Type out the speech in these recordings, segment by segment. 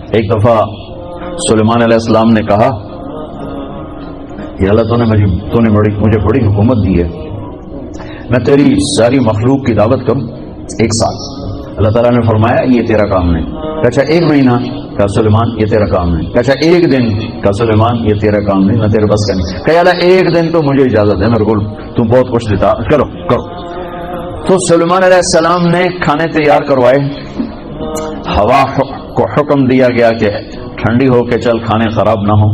ایک دفعہ سلیمان علیہ السلام نے کہا کہ اللہ تو نے مجھے بڑی حکومت دی ہے، میں تیری ساری مخلوق کی دعوت کروں 1 سال۔ اللہ تعالیٰ نے فرمایا یہ تیرا کام نہیں۔ کہا 1 مہینہ؟ کہا سلیمان یہ تیرا کام نہیں۔ کہا 1 دن؟ کہا سلیمان یہ تیرا کام نہیں، میں تیرے بس کا نہیں۔ کہا اللہ 1 دن تو مجھے اجازت ہے، میرے کو تم بہت کچھ دیتا، کرو۔ تو سلیمان علیہ السلام نے کھانے تیار کروائے، ہوا کو حکم دیا گیا کہ ٹھنڈی ہو کے چل، کھانے خراب نہ ہو،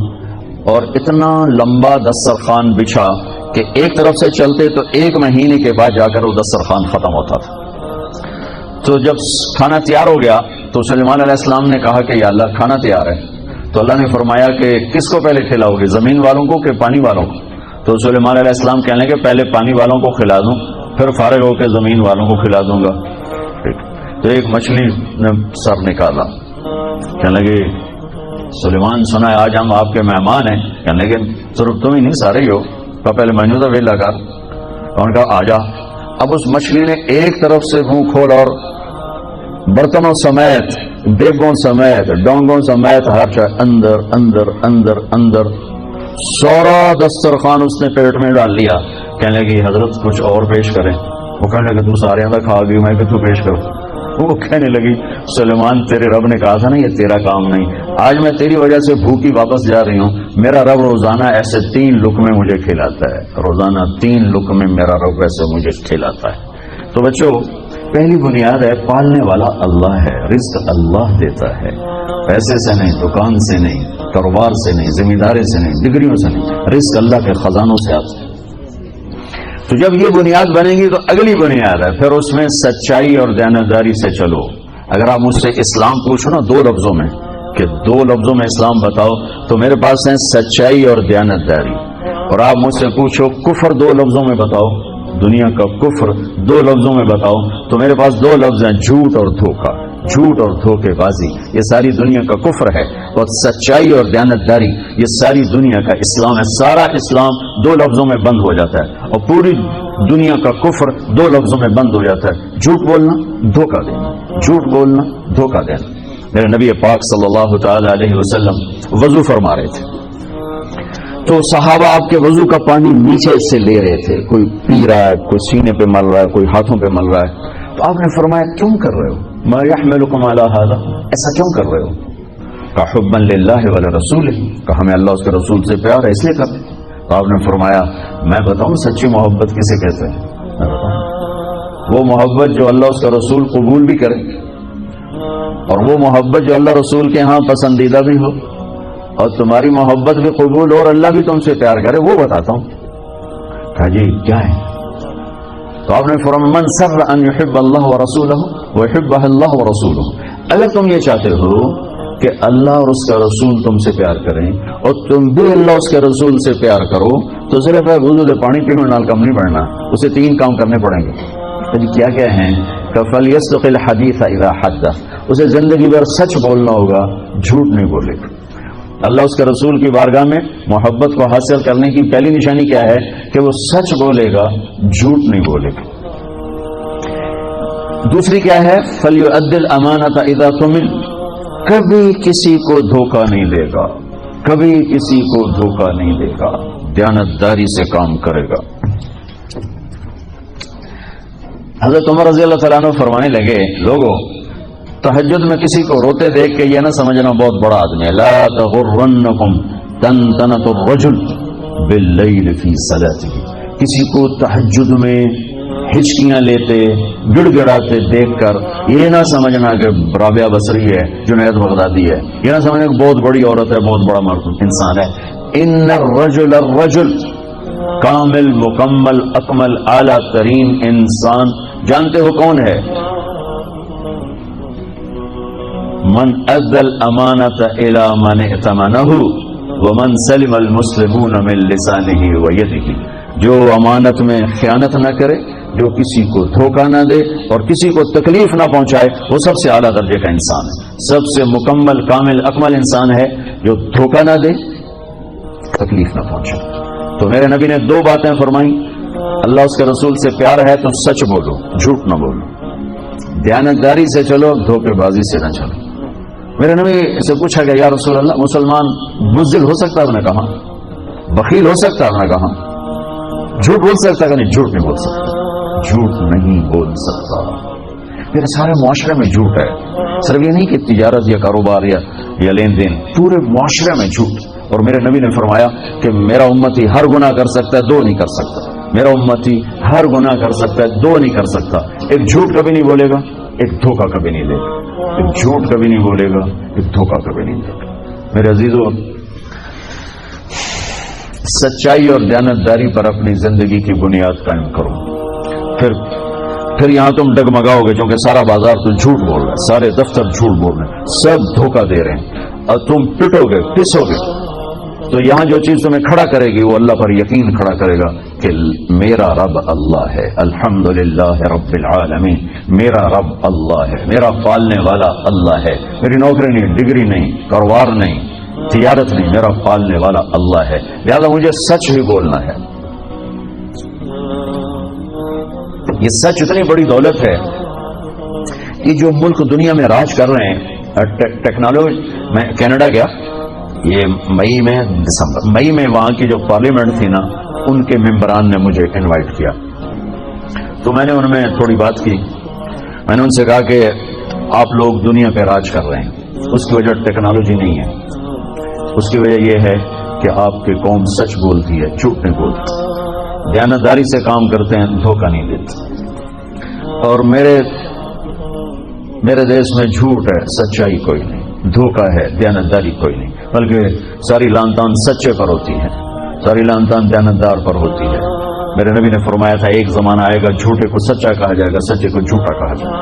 اور اتنا لمبا دسترخوان بچھا کہ ایک طرف سے چلتے تو 1 مہینے کے بعد جا کر وہ دسترخوان ختم ہوتا تھا۔ تو جب کھانا تیار ہو گیا تو سلیمان علیہ السلام نے کہا کہ یا اللہ کھانا تیار ہے۔ تو اللہ نے فرمایا کہ کس کو پہلے کھلاؤ گے، زمین والوں کو کہ پانی والوں کو؟ تو سلیمان علیہ السلام کہنے لگے پہلے پانی والوں کو کھلا دوں، پھر فارغ ہو کے زمین والوں کو کھلا دوں گا۔ تو ایک مچھلی نے سر نکالا، کہنے لگے سلیمان سنا ہے آج ہم آپ کے مہمان ہیں۔ کہنے لگے صرف تم ہی نہیں سارے ہی ہو، پہلے مینو تو ویلا کر۔ انہوں نے کہا آ جا۔ اب اس مچھلی نے ایک طرف سے منہ کھول اور برتنوں سمیت، دیگوں سمیت، ڈونگوں سمیت ہر چاہے اندر اندر اندر اندر سورا دسترخوان اس نے پیٹ میں ڈال لیا۔ کہنے لگے حضرت کچھ اور پیش کریں۔ وہ کہنے لگے تو سارے اندر کھا گئی، میں کہ تو پیش کرو۔ وہ کہنے لگی سلیمان تیرے رب نے کہا تھا نا یہ تیرا کام نہیں، آج میں تیری وجہ سے بھوکی واپس جا رہی ہوں۔ میرا رب روزانہ ایسے 3 لقمے مجھے کھلاتا ہے، روزانہ 3 لقمے میرا رب ایسے مجھے کھلاتا ہے۔ تو بچوں پہلی بنیاد ہے پالنے والا اللہ ہے، رزق اللہ دیتا ہے، پیسے سے نہیں، دکان سے نہیں، کاروبار سے نہیں، ذمہ داری سے نہیں، ڈگریوں سے نہیں، رزق اللہ کے خزانوں سے آتا ہے۔ تو جب یہ بنیاد بنے گی تو اگلی بنیاد ہے پھر اس میں سچائی اور دیانتداری سے چلو۔ اگر آپ مجھ سے اسلام پوچھو نا 2 لفظوں میں کہ 2 لفظوں میں اسلام بتاؤ تو میرے پاس ہیں سچائی اور دیانتداری۔ اور آپ مجھ سے پوچھو کفر 2 لفظوں میں بتاؤ، دنیا کا کفر 2 لفظوں میں بتاؤ تو میرے پاس 2 لفظ ہیں، جھوٹ اور دھوکہ، جھوٹ اور دھوکے بازی، یہ ساری دنیا کا کفر ہے۔ اور سچائی اور دیانتداری یہ ساری دنیا کا اسلام ہے۔ سارا اسلام 2 لفظوں میں بند ہو جاتا ہے اور پوری دنیا کا کفر 2 لفظوں میں بند ہو جاتا ہے، جھوٹ بولنا، دھوکہ دینا، جھوٹ بولنا، دھوکہ دینا۔ میرے نبی پاک صلی اللہ تعالی علیہ وسلم وضو فرما رہے تھے تو صحابہ آپ کے وضو کا پانی نیچے سے لے رہے تھے، کوئی پی رہا ہے، کوئی سینے پہ مل رہا ہے، کوئی ہاتھوں پہ مل رہا ہے۔ تو آپ نے فرمایا کیوں کر رہے ہو، ما یحملکم علی ھذا، ایسا کیوں کر رہے ہو؟ کہ حبا للہ ولرسولہ، کہ ہمیں اللہ اس کے رسول سے پیار ہے اس لیے کر رہے ہیں۔ تو آپ نے فرمایا میں بتاؤں سچی محبت کسے کہتے ہیں؟ میں بتاؤں وہ محبت جو اللہ اس کا رسول قبول بھی کرے، اور وہ محبت جو اللہ رسول کے ہاں پسندیدہ بھی ہو، اور تمہاری محبت بھی قبول ہو اور اللہ بھی تم سے پیار کرے، وہ بتاتا ہوں۔ کہا جی کیا ہے؟ تو آپ نے فرمایا من سر ان یحب اللہ ورسولہ ویحبہ اللہ ورسولہ، اگر تم یہ چاہتے ہو کہ اللہ اور اس کا رسول تم سے پیار کریں اور تم بھی اللہ اس کے رسول سے پیار کرو تو صرف وضو سے پانی پینے نال کم نہیں بڑھنا، اسے 3 کام کرنے پڑیں گے۔ جی کیا کیا ہیں؟ فَلْيَصْدِقِ الْحَدِيثَ إِذَا حَدَّثَ، اسے زندگی بھر سچ بولنا ہوگا، جھوٹ نہیں بولے گا۔ اللہ اس کے رسول کی بارگاہ میں محبت کو حاصل کرنے کی پہلی نشانی کیا ہے کہ وہ سچ بولے گا، جھوٹ نہیں بولے گا۔ دوسری کیا ہے؟ فَلْيُؤَدِّ الْأَمَانَةَ إِذَا تُؤْمِنَ، کبھی کسی کو دھوکہ نہیں دے گا، کبھی کسی کو دھوکہ نہیں دے گا، دیانتداری سے کام کرے گا۔ حضرت عمر رضی اللہ تعالیٰ عنہ فرمانے لگے لوگوں تہجد میں کسی کو روتے دیکھ کے یہ نہ سمجھنا بہت بڑا آدمی ہے، لا تغرنکم تنتنۃ الرجل باللیل فی صلاتہ، کسی کو تہجد میں ہچکیاں لیتے گڑ گڑاتے دیکھ کر یہ نہ سمجھنا کہ رابعہ بصری ہے، جنید بغدادی ہے، یہ نہ سمجھنا کہ بہت بڑی عورت ہے، بہت بڑا مرد انسان ہے۔ ان الرجل الرجل، کامل مکمل اکمل اعلیٰ ترین انسان جانتے ہو کون ہے؟ من ادى الامانة الى من ائتمنه ومن سلم المسلمون من لسانه ويده، جو امانت میں خیانت نہ کرے، جو کسی کو دھوکہ نہ دے اور کسی کو تکلیف نہ پہنچائے، وہ سب سے اعلیٰ درجے کا انسان ہے، سب سے مکمل کامل اکمل انسان ہے جو دھوکہ نہ دے، تکلیف نہ پہنچائے۔ تو میرے نبی نے 2 باتیں فرمائی، اللہ اس کے رسول سے پیار ہے تو سچ بولو، جھوٹ نہ بولو، دیانتداری سے چلو، دھوکے بازی سے نہ چلو۔ میرے نبی سے پوچھا گیا یا رسول اللہ مسلمان بزدل ہو سکتا ہے؟ میں نے کہا بخیل ہو سکتا ہے؟ میں نے کہا جھوٹ بول سکتا ہے کہ نہیں؟ جھوٹ نہیں بول سکتا، جھوٹ نہیں بول سکتا۔ میرے سارے معاشرے میں جھوٹ ہے، صرف یہ نہیں کہ تجارت یا کاروبار یا لین دین، پورے معاشرے میں جھوٹ۔ اور میرے نبی نے فرمایا کہ میرا امتی ہر گناہ کر سکتا ہے، دو نہیں کر سکتا۔ میرا امتی ہر گناہ کر سکتا ہے، دو نہیں کر سکتا۔ ایک جھوٹ کبھی نہیں بولے گا، ایک دھوکہ کبھی نہیں دے گا۔ ایک جھوٹ کبھی نہیں بولے گا، ایک دھوکہ کبھی نہیں دے گا۔ میرے عزیزوں، سچائی اور دیانتداری پر اپنی زندگی کی بنیاد قائم کرو، پھر یہاں تم ڈگمگاؤ گے، کیونکہ سارا بازار تو جھوٹ بول رہا ہے، سارے دفتر جھوٹ بول رہے ہیں، سب دھوکہ دے رہے ہیں، اور تم پٹو گے، پسو گے۔ تو یہاں جو چیز تمہیں کھڑا کرے گی وہ اللہ پر یقین کھڑا کرے گا کہ میرا رب اللہ ہے، الحمدللہ رب العالمین، میرا رب اللہ ہے، میرا پالنے والا اللہ ہے، میری نوکری نہیں، ڈگری نہیں، کاروبار نہیں، تجارت نہیں، میرا پالنے والا اللہ ہے، لہذا مجھے سچ ہی بولنا ہے۔ یہ سچ اتنی بڑی دولت ہے کہ جو ملک دنیا میں راج کر رہے ہیں، ٹیکنالوجی، میں کینیڈا گیا یہ مئی میں وہاں کی جو پارلیمنٹ تھی نا، ان کے ممبران نے مجھے انوائٹ کیا، تو میں نے ان میں تھوڑی بات کی۔ میں نے ان سے کہا کہ آپ لوگ دنیا پہ راج کر رہے ہیں، اس کی وجہ ٹیکنالوجی نہیں ہے، اس کی وجہ یہ ہے کہ آپ کی قوم سچ بولتی ہے، جھوٹ نہیں بولتی، دیانتداری سے کام کرتے ہیں، دھوکہ نہیں دیتے۔ اور میرے دیش میں جھوٹ ہے، سچائی کوئی نہیں، دھوکہ ہے، دیانتداری کوئی نہیں، بلکہ ساری لان تان سچے پر ہوتی ہے، ساری لان تان دیانتدار پر ہوتی ہے۔ میرے نبی نے فرمایا تھا ایک زمانہ آئے گا جھوٹے کو سچا کہا جائے گا، سچے کو جھوٹا کہا جائے گا،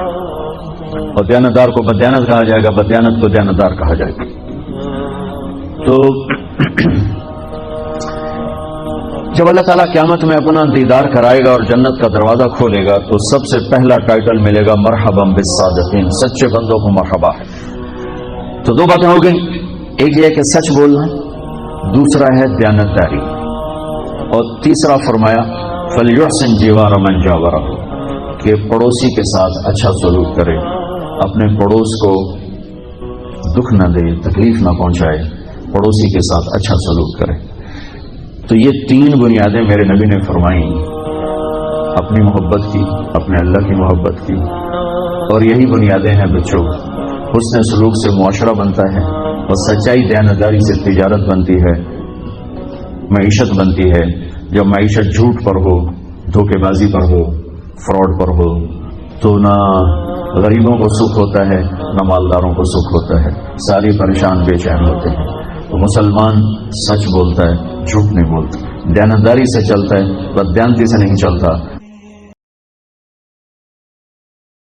اور دیانتدار کو بدیانت کہا جائے گا، بدیانت کو دیانتدار کہا جائے گا۔ تو جب اللہ تعالیٰ قیامت میں اپنا دیدار کرائے گا اور جنت کا دروازہ کھولے گا تو سب سے پہلا ٹائٹل ملے گا مرحبا بالصادقین، سچے بندوں کو مرحبا ہے۔ تو دو باتیں ہو گئی، ایک یہ کہ سچ بولنا، دوسرا ہے دیانتداری، اور تیسرا فرمایا فلیحسن جوار من جاورہ، کہ پڑوسی کے ساتھ اچھا سلوک کرے، اپنے پڑوس کو دکھ نہ دے، تکلیف نہ پہنچائے، پڑوسی کے ساتھ اچھا سلوک کرے۔ تو یہ تین بنیادیں میرے نبی نے فرمائی، اپنی محبت کی، اپنے اللہ کی محبت کی، اور یہی بنیادیں ہیں بچوں، حسن سلوک سے معاشرہ بنتا ہے، اور سچائی دیانتداری سے تجارت بنتی ہے، معیشت بنتی ہے۔ جب معیشت جھوٹ پر ہو، دھوکے بازی پر ہو، فراڈ پر ہو، تو نہ غریبوں کو سکھ ہوتا ہے، نہ مالداروں کو سکھ ہوتا ہے، ساری پریشان بے چین ہوتے ہیں۔ تو مسلمان سچ بولتا ہے، جھوٹ نہیں بولتا، دیانتداری سے چلتا ہے، بددیانتی سے نہیں چلتا،